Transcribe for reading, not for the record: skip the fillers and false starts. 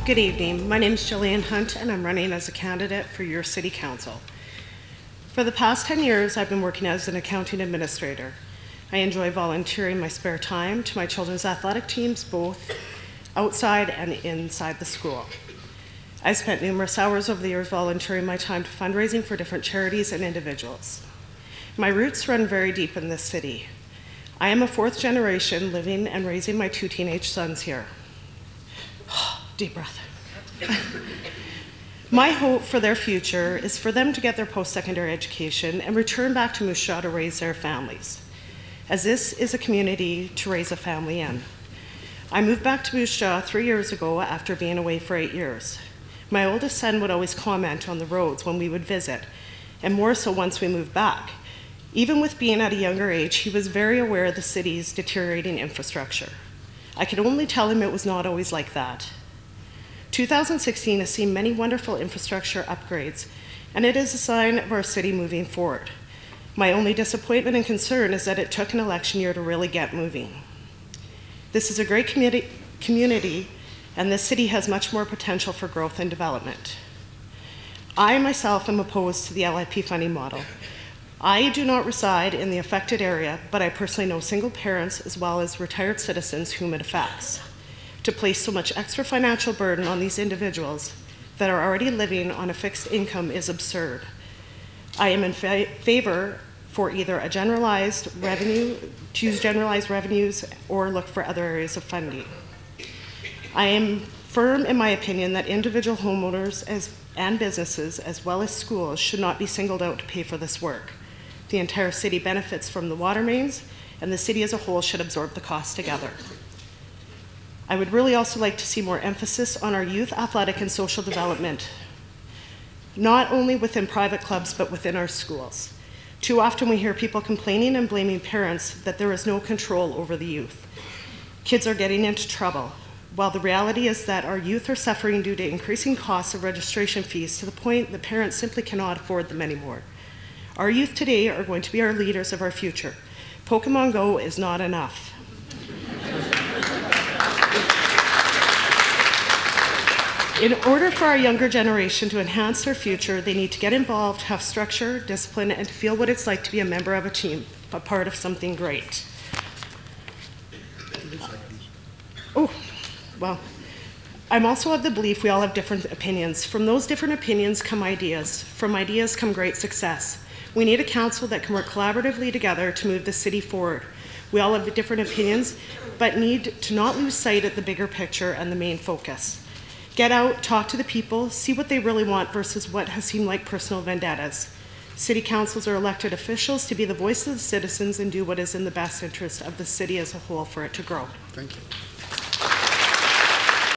Good evening. My name is Jillian Hunt, and I'm running as a candidate for your City Council. For the past 10 years, I've been working as an accounting administrator. I enjoy volunteering my spare time to my children's athletic teams, both outside and inside the school. I've spent numerous hours over the years volunteering my time to fundraising for different charities and individuals. My roots run very deep in this city. I am a fourth generation living and raising my two teenage sons here. Deep breath. My hope for their future is for them to get their post-secondary education and return back to Moose Jaw to raise their families, as this is a community to raise a family in. I moved back to Moose Jaw 3 years ago after being away for 8 years. My oldest son would always comment on the roads when we would visit, and more so once we moved back. Even with being at a younger age, he was very aware of the city's deteriorating infrastructure. I could only tell him it was not always like that. 2016 has seen many wonderful infrastructure upgrades, and it is a sign of our city moving forward. My only disappointment and concern is that it took an election year to really get moving. This is a great community, and this city has much more potential for growth and development. I myself am opposed to the LIP funding model. I do not reside in the affected area, but I personally know single parents as well as retired citizens whom it affects. To place so much extra financial burden on these individuals that are already living on a fixed income is absurd. I am in favor for either a generalized revenue, to use generalized revenues, or look for other areas of funding. I am firm in my opinion that individual homeowners and businesses, as well as schools, should not be singled out to pay for this work. The entire city benefits from the water mains, and the city as a whole should absorb the cost together. I would really also like to see more emphasis on our youth athletic and social development, not only within private clubs, but within our schools. Too often we hear people complaining and blaming parents that there is no control over the youth. Kids are getting into trouble, while the reality is that our youth are suffering due to increasing costs of registration fees to the point that parents simply cannot afford them anymore. Our youth today are going to be our leaders of our future. Pokemon Go is not enough. In order for our younger generation to enhance their future, they need to get involved, have structure, discipline, and to feel what it's like to be a member of a team, a part of something great. I'm also of the belief we all have different opinions. From those different opinions come ideas. From ideas come great success. We need a council that can work collaboratively together to move the city forward. We all have different opinions, but need to not lose sight of the bigger picture and the main focus. Get out, talk to the people, see what they really want versus what has seemed like personal vendettas. City councils are elected officials to be the voice of the citizens and do what is in the best interest of the city as a whole for it to grow. Thank you.